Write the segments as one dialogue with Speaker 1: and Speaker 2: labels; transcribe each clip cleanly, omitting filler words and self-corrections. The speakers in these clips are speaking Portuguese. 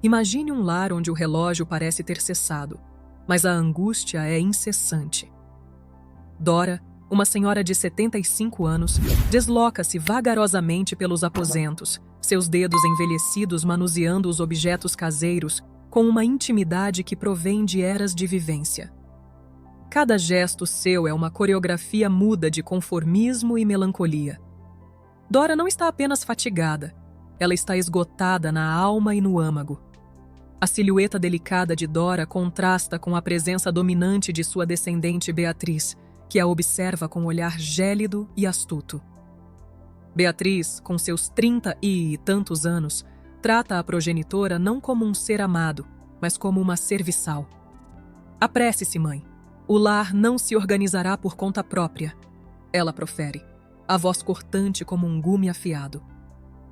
Speaker 1: Imagine um lar onde o relógio parece ter cessado, mas a angústia é incessante. Dora, uma senhora de 75 anos, desloca-se vagarosamente pelos aposentos, seus dedos envelhecidos manuseando os objetos caseiros com uma intimidade que provém de eras de vivência. Cada gesto seu é uma coreografia muda de conformismo e melancolia. Dora não está apenas fatigada, ela está esgotada na alma e no âmago. A silhueta delicada de Dora contrasta com a presença dominante de sua descendente Beatriz, que a observa com um olhar gélido e astuto. Beatriz, com seus 30 e tantos anos, trata a progenitora não como um ser amado, mas como uma serviçal. Apresse-se, mãe. O lar não se organizará por conta própria. Ela profere, a voz cortante como um gume afiado.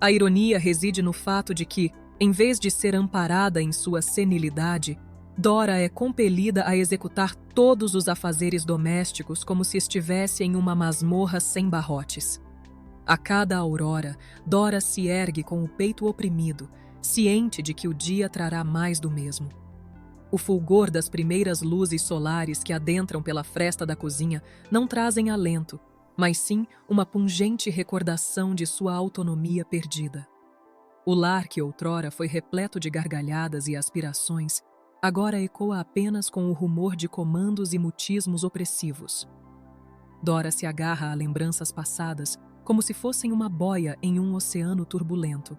Speaker 1: A ironia reside no fato de que, em vez de ser amparada em sua senilidade, Dora é compelida a executar todos os afazeres domésticos como se estivesse em uma masmorra sem barrotes. A cada aurora, Dora se ergue com o peito oprimido, ciente de que o dia trará mais do mesmo. O fulgor das primeiras luzes solares que adentram pela fresta da cozinha não trazem alento, mas sim uma pungente recordação de sua autonomia perdida. O lar que outrora foi repleto de gargalhadas e aspirações, agora ecoa apenas com o rumor de comandos e mutismos opressivos. Dora se agarra a lembranças passadas como se fossem uma boia em um oceano turbulento.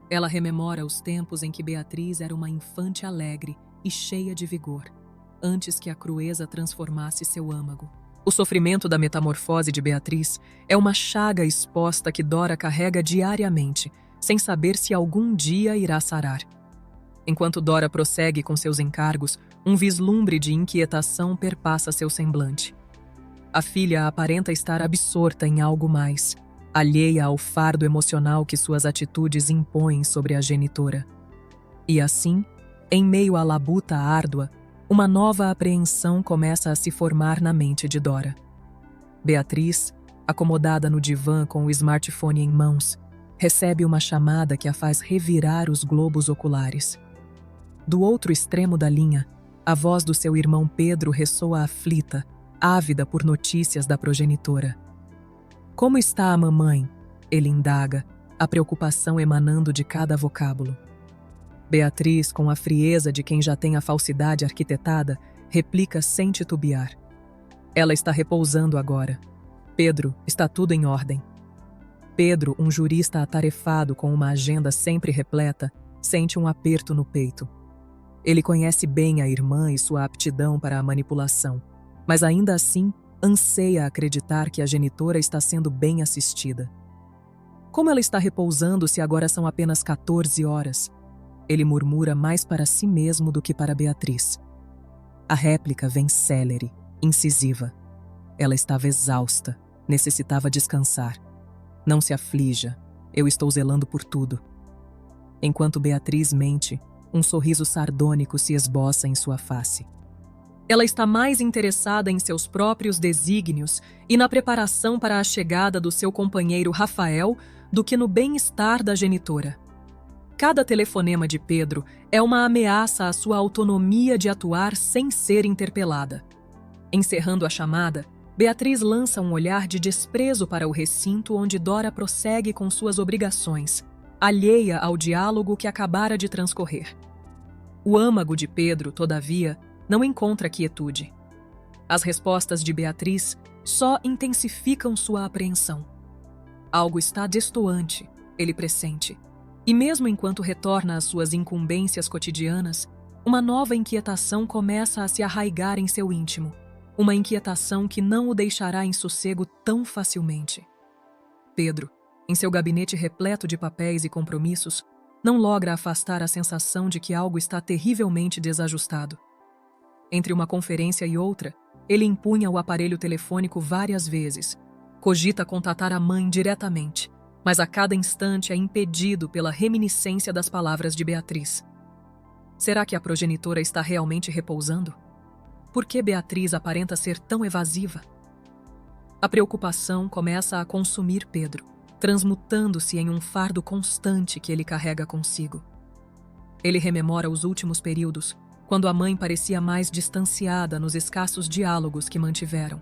Speaker 1: Ela rememora os tempos em que Beatriz era uma infante alegre e cheia de vigor, antes que a crueza transformasse seu âmago. O sofrimento da metamorfose de Beatriz é uma chaga exposta que Dora carrega diariamente, sem saber se algum dia irá sarar. Enquanto Dora prossegue com seus encargos, um vislumbre de inquietação perpassa seu semblante. A filha aparenta estar absorta em algo mais, alheia ao fardo emocional que suas atitudes impõem sobre a genitora. E assim, em meio à labuta árdua, uma nova apreensão começa a se formar na mente de Dora. Beatriz, acomodada no divã com o smartphone em mãos, recebe uma chamada que a faz revirar os globos oculares. Do outro extremo da linha, a voz do seu irmão Pedro ressoa aflita, ávida por notícias da progenitora. "Como está a mamãe?" ele indaga, a preocupação emanando de cada vocábulo. Beatriz, com a frieza de quem já tem a falsidade arquitetada, replica sem titubear. "Ela está repousando agora. Pedro, está tudo em ordem." Pedro, um jurista atarefado com uma agenda sempre repleta, sente um aperto no peito. Ele conhece bem a irmã e sua aptidão para a manipulação, mas ainda assim anseia acreditar que a genitora está sendo bem assistida. Como ela está repousando se agora são apenas 14 horas? Ele murmura mais para si mesmo do que para Beatriz. A réplica vem célere, incisiva. Ela estava exausta, necessitava descansar. "Não se aflija, eu estou zelando por tudo." Enquanto Beatriz mente, um sorriso sardônico se esboça em sua face. Ela está mais interessada em seus próprios desígnios e na preparação para a chegada do seu companheiro Rafael do que no bem-estar da genitora. Cada telefonema de Pedro é uma ameaça à sua autonomia de atuar sem ser interpelada. Encerrando a chamada, Beatriz lança um olhar de desprezo para o recinto onde Dora prossegue com suas obrigações, alheia ao diálogo que acabara de transcorrer. O âmago de Pedro, todavia, não encontra quietude. As respostas de Beatriz só intensificam sua apreensão. Algo está destoante, ele pressente. E mesmo enquanto retorna às suas incumbências cotidianas, uma nova inquietação começa a se arraigar em seu íntimo. Uma inquietação que não o deixará em sossego tão facilmente. Pedro, em seu gabinete repleto de papéis e compromissos, não logra afastar a sensação de que algo está terrivelmente desajustado. Entre uma conferência e outra, ele empunha o aparelho telefônico várias vezes, cogita contatar a mãe diretamente, mas a cada instante é impedido pela reminiscência das palavras de Beatriz. Será que a progenitora está realmente repousando? Por que Beatriz aparenta ser tão evasiva? A preocupação começa a consumir Pedro, transmutando-se em um fardo constante que ele carrega consigo. Ele rememora os últimos períodos, quando a mãe parecia mais distanciada nos escassos diálogos que mantiveram.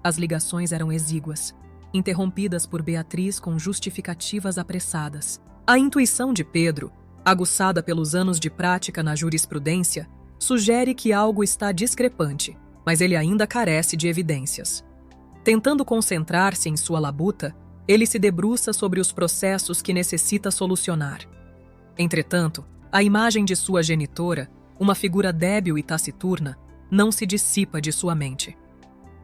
Speaker 1: As ligações eram exíguas, interrompidas por Beatriz com justificativas apressadas. A intuição de Pedro, aguçada pelos anos de prática na jurisprudência, sugere que algo está discrepante, mas ele ainda carece de evidências. Tentando concentrar-se em sua labuta, ele se debruça sobre os processos que necessita solucionar. Entretanto, a imagem de sua genitora, uma figura débil e taciturna, não se dissipa de sua mente.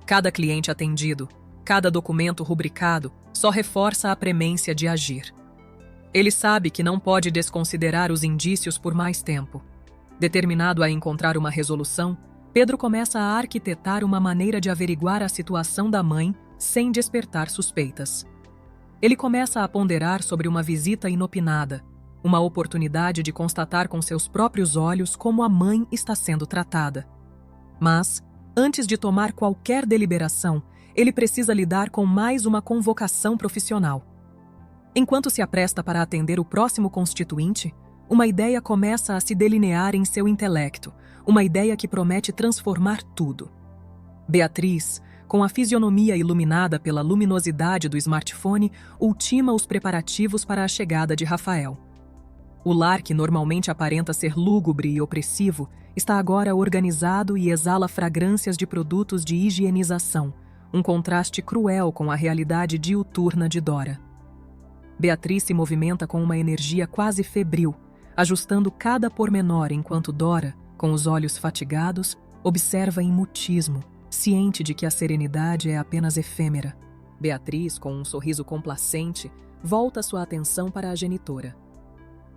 Speaker 1: Cada cliente atendido, cada documento rubricado, só reforça a premência de agir. Ele sabe que não pode desconsiderar os indícios por mais tempo. Determinado a encontrar uma resolução, Pedro começa a arquitetar uma maneira de averiguar a situação da mãe sem despertar suspeitas. Ele começa a ponderar sobre uma visita inopinada, uma oportunidade de constatar com seus próprios olhos como a mãe está sendo tratada. Mas, antes de tomar qualquer deliberação, ele precisa lidar com mais uma convocação profissional. Enquanto se apresta para atender o próximo constituinte, uma ideia começa a se delinear em seu intelecto, uma ideia que promete transformar tudo. Beatriz, com a fisionomia iluminada pela luminosidade do smartphone, ultima os preparativos para a chegada de Rafael. O lar, que normalmente aparenta ser lúgubre e opressivo, está agora organizado e exala fragrâncias de produtos de higienização, um contraste cruel com a realidade diuturna de Dora. Beatriz se movimenta com uma energia quase febril, ajustando cada pormenor enquanto Dora, com os olhos fatigados, observa em mutismo, ciente de que a serenidade é apenas efêmera. Beatriz, com um sorriso complacente, volta sua atenção para a genitora.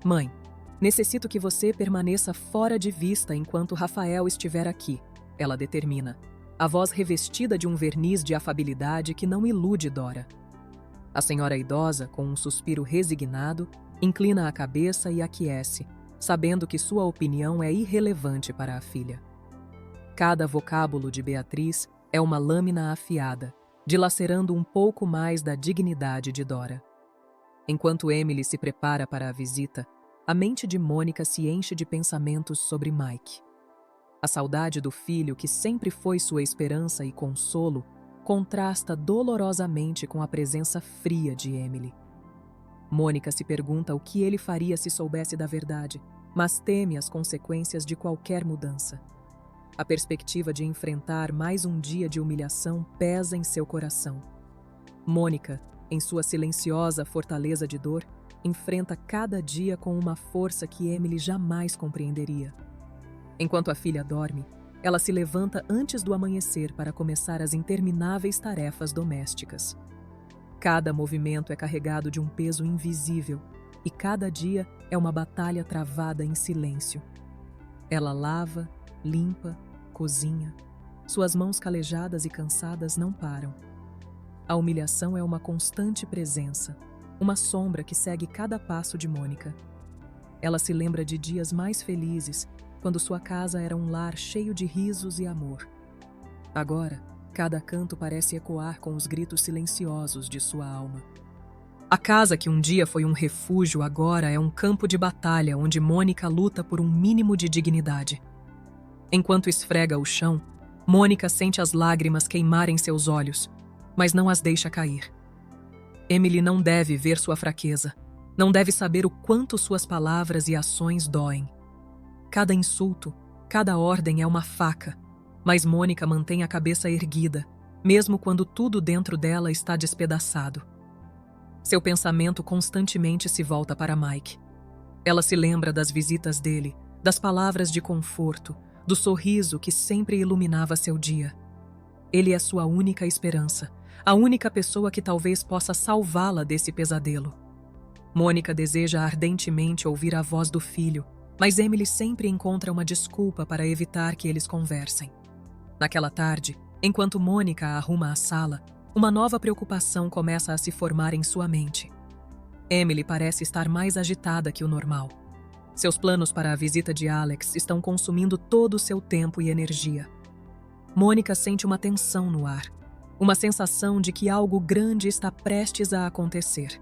Speaker 1: Mãe, necessito que você permaneça fora de vista enquanto Rafael estiver aqui, ela determina, a voz revestida de um verniz de afabilidade que não ilude Dora. A senhora idosa, com um suspiro resignado, inclina a cabeça e aquece, sabendo que sua opinião é irrelevante para a filha. Cada vocábulo de Beatriz é uma lâmina afiada, dilacerando um pouco mais da dignidade de Dora. Enquanto Emily se prepara para a visita, a mente de Mônica se enche de pensamentos sobre Mike. A saudade do filho, que sempre foi sua esperança e consolo, contrasta dolorosamente com a presença fria de Emily. Mônica se pergunta o que ele faria se soubesse da verdade, mas teme as consequências de qualquer mudança. A perspectiva de enfrentar mais um dia de humilhação pesa em seu coração. Mônica, em sua silenciosa fortaleza de dor, enfrenta cada dia com uma força que Emily jamais compreenderia. Enquanto a filha dorme, ela se levanta antes do amanhecer para começar as intermináveis tarefas domésticas. Cada movimento é carregado de um peso invisível e cada dia é uma batalha travada em silêncio. Ela lava, limpa, cozinha. Suas mãos calejadas e cansadas não param. A humilhação é uma constante presença, uma sombra que segue cada passo de Mônica. Ela se lembra de dias mais felizes, quando sua casa era um lar cheio de risos e amor. Agora, cada canto parece ecoar com os gritos silenciosos de sua alma. A casa que um dia foi um refúgio agora é um campo de batalha onde Mônica luta por um mínimo de dignidade. Enquanto esfrega o chão, Mônica sente as lágrimas queimarem seus olhos, mas não as deixa cair. Emily não deve ver sua fraqueza, não deve saber o quanto suas palavras e ações doem. Cada insulto, cada ordem é uma faca, mas Mônica mantém a cabeça erguida, mesmo quando tudo dentro dela está despedaçado. Seu pensamento constantemente se volta para Mike. Ela se lembra das visitas dele, das palavras de conforto, do sorriso que sempre iluminava seu dia. Ele é sua única esperança, a única pessoa que talvez possa salvá-la desse pesadelo. Mônica deseja ardentemente ouvir a voz do filho, mas Emily sempre encontra uma desculpa para evitar que eles conversem. Naquela tarde, enquanto Mônica arruma a sala, uma nova preocupação começa a se formar em sua mente. Emily parece estar mais agitada que o normal. Seus planos para a visita de Alex estão consumindo todo o seu tempo e energia. Mônica sente uma tensão no ar, uma sensação de que algo grande está prestes a acontecer.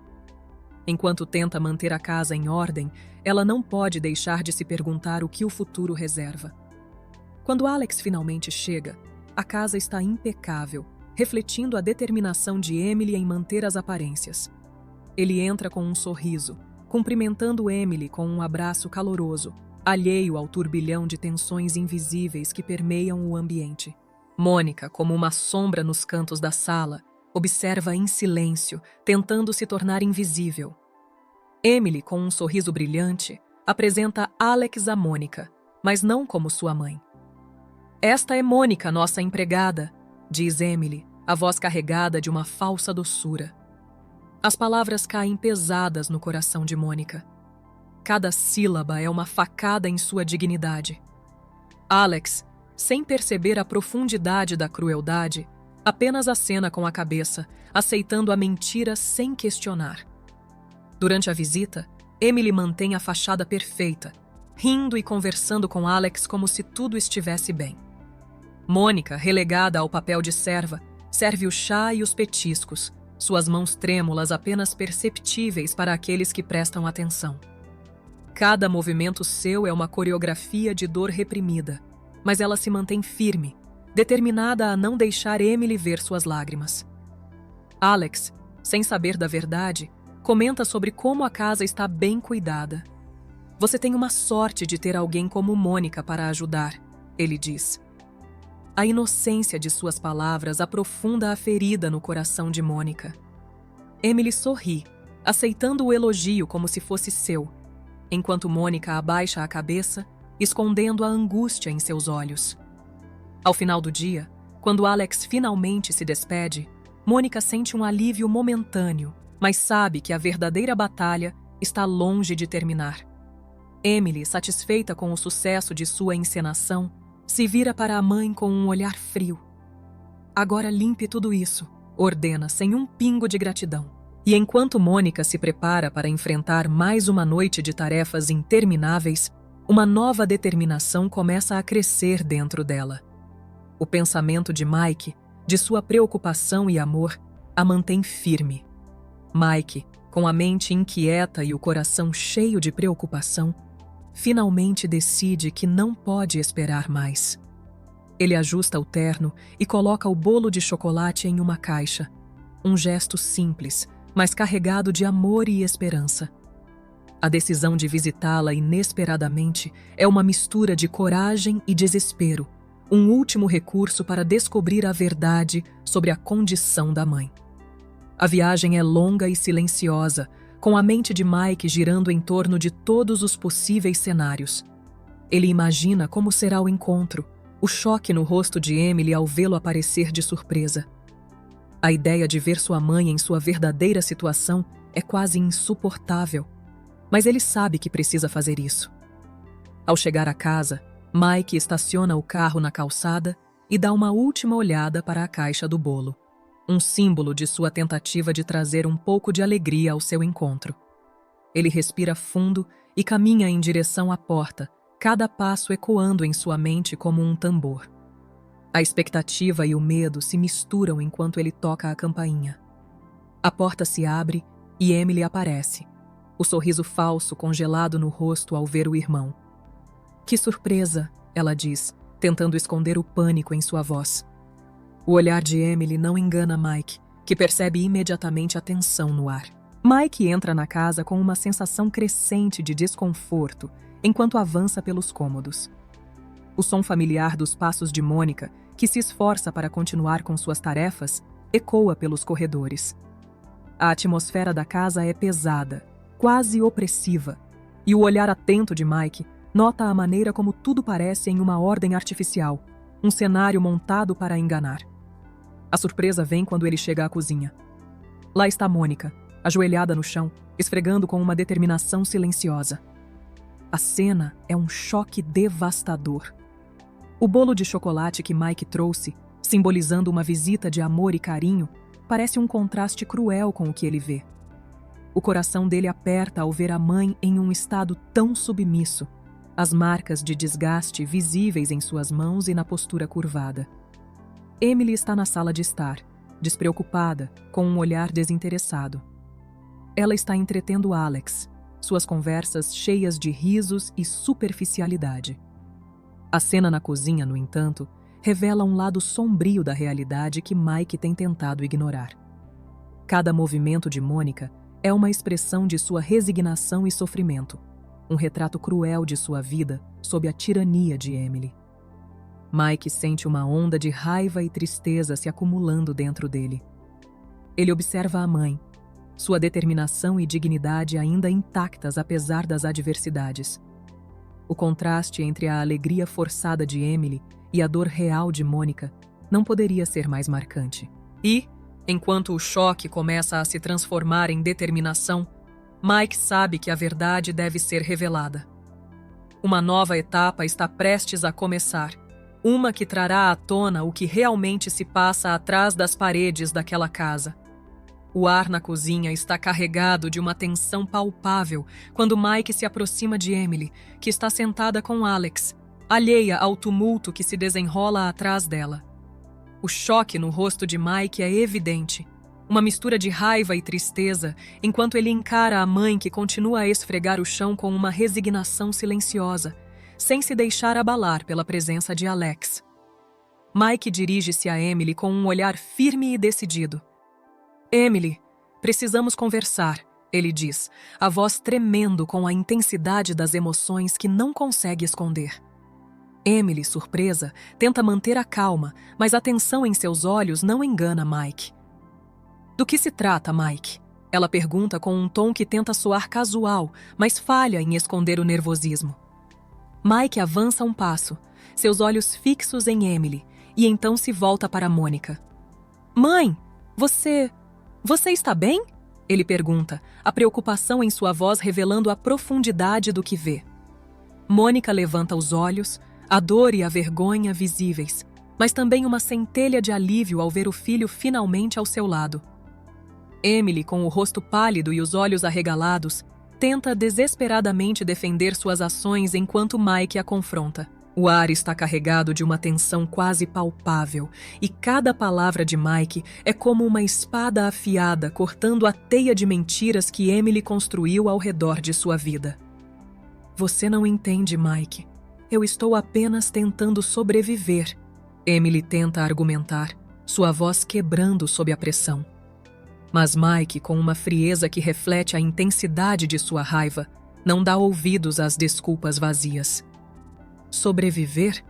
Speaker 1: Enquanto tenta manter a casa em ordem, ela não pode deixar de se perguntar o que o futuro reserva. Quando Alex finalmente chega, a casa está impecável, refletindo a determinação de Emily em manter as aparências. Ele entra com um sorriso, cumprimentando Emily com um abraço caloroso, alheio ao turbilhão de tensões invisíveis que permeiam o ambiente. Mônica, como uma sombra nos cantos da sala, observa em silêncio, tentando se tornar invisível. Emily, com um sorriso brilhante, apresenta Alex a Mônica, mas não como sua mãe. "Esta é Mônica, nossa empregada", diz Emily, a voz carregada de uma falsa doçura. As palavras caem pesadas no coração de Mônica. Cada sílaba é uma facada em sua dignidade. Alex, sem perceber a profundidade da crueldade, apenas acena com a cabeça, aceitando a mentira sem questionar. Durante a visita, Emily mantém a fachada perfeita, rindo e conversando com Alex como se tudo estivesse bem. Mônica, relegada ao papel de serva, serve o chá e os petiscos, suas mãos trêmulas apenas perceptíveis para aqueles que prestam atenção. Cada movimento seu é uma coreografia de dor reprimida, mas ela se mantém firme, determinada a não deixar Emily ver suas lágrimas. Alex, sem saber da verdade, comenta sobre como a casa está bem cuidada. "Você tem uma sorte de ter alguém como Mônica para ajudar", ele diz. A inocência de suas palavras aprofunda a ferida no coração de Mônica. Emily sorri, aceitando o elogio como se fosse seu, enquanto Mônica abaixa a cabeça, escondendo a angústia em seus olhos. Ao final do dia, quando Alex finalmente se despede, Mônica sente um alívio momentâneo, mas sabe que a verdadeira batalha está longe de terminar. Emily, satisfeita com o sucesso de sua encenação, se vira para a mãe com um olhar frio. "Agora limpe tudo isso", ordena sem um pingo de gratidão. E enquanto Mônica se prepara para enfrentar mais uma noite de tarefas intermináveis, uma nova determinação começa a crescer dentro dela. O pensamento de Mike, de sua preocupação e amor, a mantém firme. Mike, com a mente inquieta e o coração cheio de preocupação, finalmente decide que não pode esperar mais. Ele ajusta o terno e coloca o bolo de chocolate em uma caixa. Um gesto simples, mas carregado de amor e esperança. A decisão de visitá-la inesperadamente é uma mistura de coragem e desespero, um último recurso para descobrir a verdade sobre a condição da mãe. A viagem é longa e silenciosa, com a mente de Mike girando em torno de todos os possíveis cenários. Ele imagina como será o encontro, o choque no rosto de Emily ao vê-lo aparecer de surpresa. A ideia de ver sua mãe em sua verdadeira situação é quase insuportável, mas ele sabe que precisa fazer isso. Ao chegar à casa, Mike estaciona o carro na calçada e dá uma última olhada para a caixa do bolo, um símbolo de sua tentativa de trazer um pouco de alegria ao seu encontro. Ele respira fundo e caminha em direção à porta, cada passo ecoando em sua mente como um tambor. A expectativa e o medo se misturam enquanto ele toca a campainha. A porta se abre e Emily aparece, o sorriso falso congelado no rosto ao ver o irmão. "Que surpresa", ela diz, tentando esconder o pânico em sua voz. O olhar de Emily não engana Mike, que percebe imediatamente a tensão no ar. Mike entra na casa com uma sensação crescente de desconforto enquanto avança pelos cômodos. O som familiar dos passos de Mônica, que se esforça para continuar com suas tarefas, ecoa pelos corredores. A atmosfera da casa é pesada, quase opressiva, e o olhar atento de Mike nota a maneira como tudo parece em uma ordem artificial, um cenário montado para enganar. A surpresa vem quando ele chega à cozinha. Lá está Mônica, ajoelhada no chão, esfregando com uma determinação silenciosa. A cena é um choque devastador. O bolo de chocolate que Mike trouxe, simbolizando uma visita de amor e carinho, parece um contraste cruel com o que ele vê. O coração dele aperta ao ver a mãe em um estado tão submisso, as marcas de desgaste visíveis em suas mãos e na postura curvada. Emily está na sala de estar, despreocupada, com um olhar desinteressado. ela está entretendo Alex, suas conversas cheias de risos e superficialidade. A cena na cozinha, no entanto, revela um lado sombrio da realidade que Mike tem tentado ignorar. Cada movimento de Mônica é uma expressão de sua resignação e sofrimento, um retrato cruel de sua vida sob a tirania de Emily. Mike sente uma onda de raiva e tristeza se acumulando dentro dele. Ele observa a mãe, sua determinação e dignidade ainda intactas apesar das adversidades. O contraste entre a alegria forçada de Emily e a dor real de Mônica não poderia ser mais marcante. E, enquanto o choque começa a se transformar em determinação, Mike sabe que a verdade deve ser revelada. Uma nova etapa está prestes a começar, uma que trará à tona o que realmente se passa atrás das paredes daquela casa. O ar na cozinha está carregado de uma tensão palpável quando Mike se aproxima de Emily, que está sentada com Alex, alheia ao tumulto que se desenrola atrás dela. O choque no rosto de Mike é evidente, uma mistura de raiva e tristeza, enquanto ele encara a mãe que continua a esfregar o chão com uma resignação silenciosa, sem se deixar abalar pela presença de Alex. Mike dirige-se a Emily com um olhar firme e decidido. Emily, precisamos conversar, ele diz, a voz tremendo com a intensidade das emoções que não consegue esconder. Emily, surpresa, tenta manter a calma, mas a tensão em seus olhos não engana Mike. Do que se trata, Mike? Ela pergunta com um tom que tenta soar casual, mas falha em esconder o nervosismo. Mike avança um passo, seus olhos fixos em Emily, e então se volta para Mônica. Mãe, Você está bem? Ele pergunta, a preocupação em sua voz revelando a profundidade do que vê. Mônica levanta os olhos, a dor e a vergonha visíveis, mas também uma centelha de alívio ao ver o filho finalmente ao seu lado. Emily, com o rosto pálido e os olhos arregalados, tenta desesperadamente defender suas ações enquanto Mike a confronta. O ar está carregado de uma tensão quase palpável, e cada palavra de Mike é como uma espada afiada cortando a teia de mentiras que Emily construiu ao redor de sua vida. Você não entende, Mike. Eu estou apenas tentando sobreviver. Emily tenta argumentar, sua voz quebrando sob a pressão. Mas Mike, com uma frieza que reflete a intensidade de sua raiva, não dá ouvidos às desculpas vazias. Sobreviver?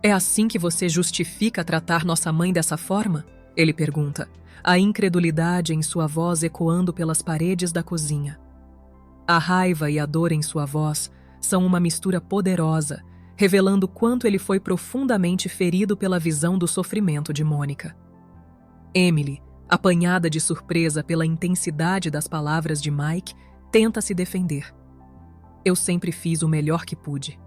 Speaker 1: É assim que você justifica tratar nossa mãe dessa forma? Ele pergunta, a incredulidade em sua voz ecoando pelas paredes da cozinha. A raiva e a dor em sua voz são uma mistura poderosa, revelando quanto ele foi profundamente ferido pela visão do sofrimento de Mônica. Emily, apanhada de surpresa pela intensidade das palavras de Mike, tenta se defender. Eu sempre fiz o melhor que pude.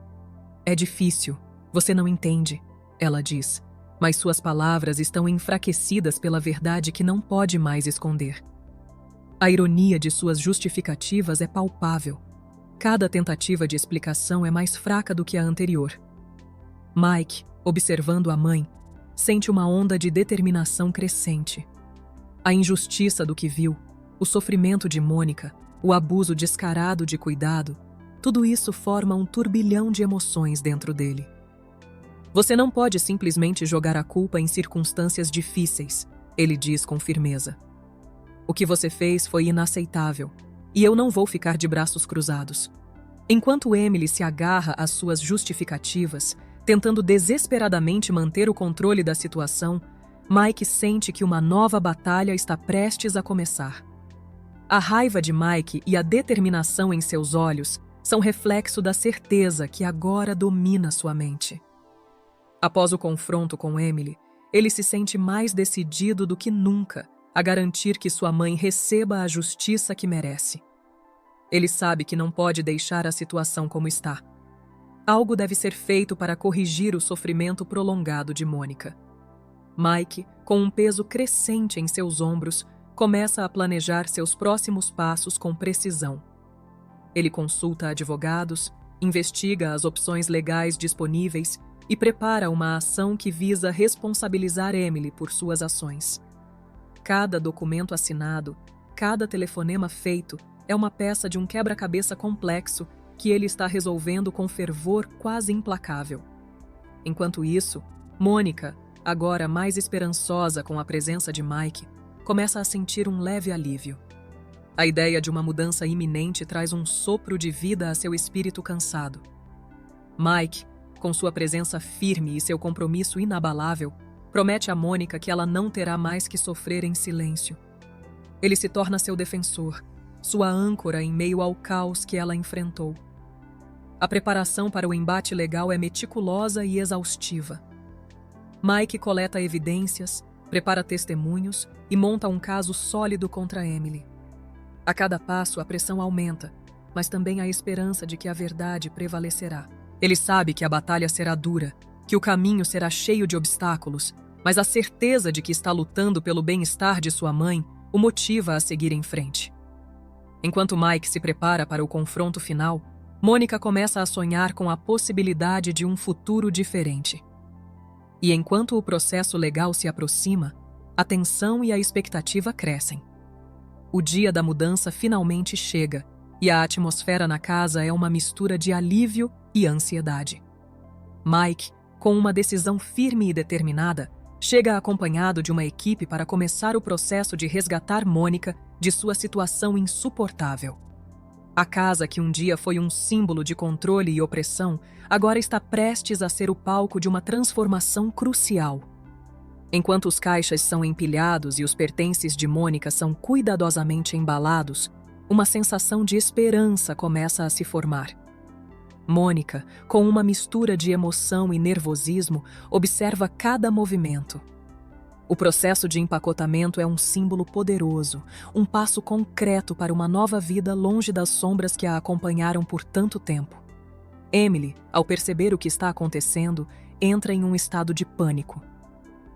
Speaker 1: É difícil, você não entende, ela diz, mas suas palavras estão enfraquecidas pela verdade que não pode mais esconder. A ironia de suas justificativas é palpável. Cada tentativa de explicação é mais fraca do que a anterior. Mike, observando a mãe, sente uma onda de determinação crescente. A injustiça do que viu, o sofrimento de Mônica, o abuso descarado de cuidado, tudo isso forma um turbilhão de emoções dentro dele. Você não pode simplesmente jogar a culpa em circunstâncias difíceis, ele diz com firmeza. O que você fez foi inaceitável, e eu não vou ficar de braços cruzados. Enquanto Emily se agarra às suas justificativas, tentando desesperadamente manter o controle da situação, Mike sente que uma nova batalha está prestes a começar. A raiva de Mike e a determinação em seus olhos são reflexo da certeza que agora domina sua mente. Após o confronto com Emily, ele se sente mais decidido do que nunca a garantir que sua mãe receba a justiça que merece. Ele sabe que não pode deixar a situação como está. Algo deve ser feito para corrigir o sofrimento prolongado de Mônica. Mike, com um peso crescente em seus ombros, começa a planejar seus próximos passos com precisão. Ele consulta advogados, investiga as opções legais disponíveis e prepara uma ação que visa responsabilizar Emily por suas ações. Cada documento assinado, Cada telefonema feito é uma peça de um quebra-cabeça complexo que ele está resolvendo com fervor quase implacável. Enquanto isso, Mônica, agora mais esperançosa com a presença de Mike, começa a sentir um leve alívio. A ideia de uma mudança iminente traz um sopro de vida a seu espírito cansado. Mike, com sua presença firme e seu compromisso inabalável, promete a Mônica que ela não terá mais que sofrer em silêncio. Ele se torna seu defensor, sua âncora em meio ao caos que ela enfrentou. A preparação para o embate legal é meticulosa e exaustiva. Mike coleta evidências, prepara testemunhos e monta um caso sólido contra Emily. A cada passo, a pressão aumenta, mas também a esperança de que a verdade prevalecerá. Ele sabe que a batalha será dura, que o caminho será cheio de obstáculos, mas a certeza de que está lutando pelo bem-estar de sua mãe o motiva a seguir em frente. Enquanto Mike se prepara para o confronto final, Mônica começa a sonhar com a possibilidade de um futuro diferente. E enquanto o processo legal se aproxima, a tensão e a expectativa crescem. O dia da mudança finalmente chega, e a atmosfera na casa é uma mistura de alívio e ansiedade. Mike, com uma decisão firme e determinada, chega acompanhado de uma equipe para começar o processo de resgatar Mônica de sua situação insuportável. A casa que um dia foi um símbolo de controle e opressão, agora está prestes a ser o palco de uma transformação crucial. Enquanto os caixas são empilhados e os pertences de Mônica são cuidadosamente embalados, uma sensação de esperança começa a se formar. Mônica, com uma mistura de emoção e nervosismo, observa cada movimento. O processo de empacotamento é um símbolo poderoso, um passo concreto para uma nova vida longe das sombras que a acompanharam por tanto tempo. Emily, ao perceber o que está acontecendo, entra em um estado de pânico.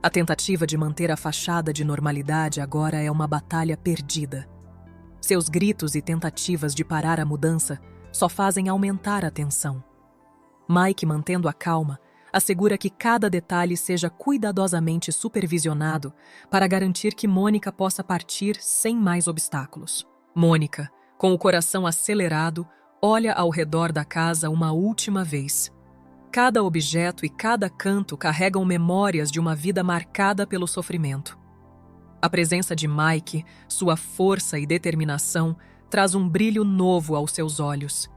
Speaker 1: A tentativa de manter a fachada de normalidade agora é uma batalha perdida. Seus gritos e tentativas de parar a mudança só fazem aumentar a tensão. Mike, mantendo a calma, assegura que cada detalhe seja cuidadosamente supervisionado para garantir que Mônica possa partir sem mais obstáculos. Mônica, com o coração acelerado, olha ao redor da casa uma última vez. Cada objeto e cada canto carregam memórias de uma vida marcada pelo sofrimento. A presença de Mike, sua força e determinação, traz um brilho novo aos seus olhos.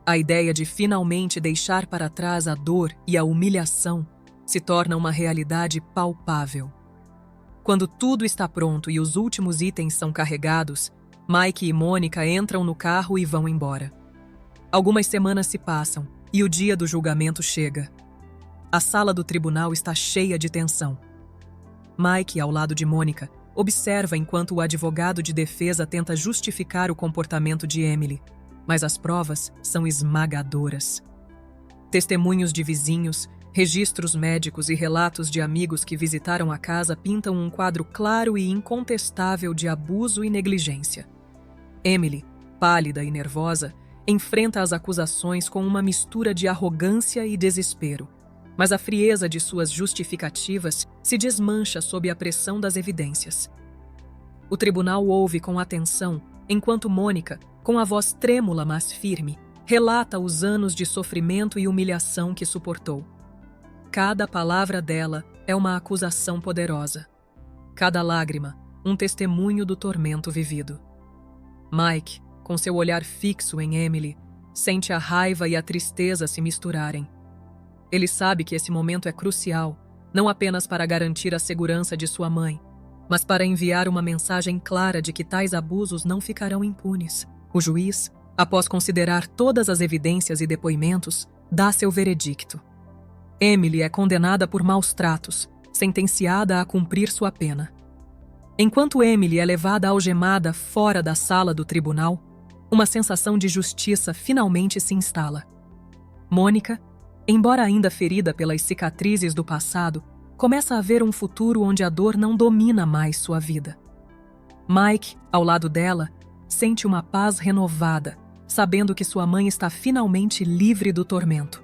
Speaker 1: A ideia de finalmente deixar para trás a dor e a humilhação se torna uma realidade palpável. Quando tudo está pronto e os últimos itens são carregados, Mike e Mônica entram no carro e vão embora. Algumas semanas se passam e o dia do julgamento chega. A sala do tribunal está cheia de tensão. Mike, ao lado de Mônica, observa enquanto o advogado de defesa tenta justificar o comportamento de Emily, mas as provas são esmagadoras. Testemunhos de vizinhos, registros médicos e relatos de amigos que visitaram a casa pintam um quadro claro e incontestável de abuso e negligência. Emily, pálida e nervosa, enfrenta as acusações com uma mistura de arrogância e desespero, mas a frieza de suas justificativas se desmancha sob a pressão das evidências. O tribunal ouve com atenção, enquanto Mônica, com a voz trêmula mas firme, relata os anos de sofrimento e humilhação que suportou. Cada palavra dela é uma acusação poderosa. Cada lágrima, um testemunho do tormento vivido. Mike, com seu olhar fixo em Emily, sente a raiva e a tristeza se misturarem. Ele sabe que esse momento é crucial, não apenas para garantir a segurança de sua mãe, mas para enviar uma mensagem clara de que tais abusos não ficarão impunes. O juiz, após considerar todas as evidências e depoimentos, dá seu veredicto. Emily é condenada por maus tratos, sentenciada a cumprir sua pena. Enquanto Emily é levada algemada fora da sala do tribunal, uma sensação de justiça finalmente se instala. Mônica, embora ainda ferida pelas cicatrizes do passado, começa a ver um futuro onde a dor não domina mais sua vida. Mike, ao lado dela, sente uma paz renovada, sabendo que sua mãe está finalmente livre do tormento.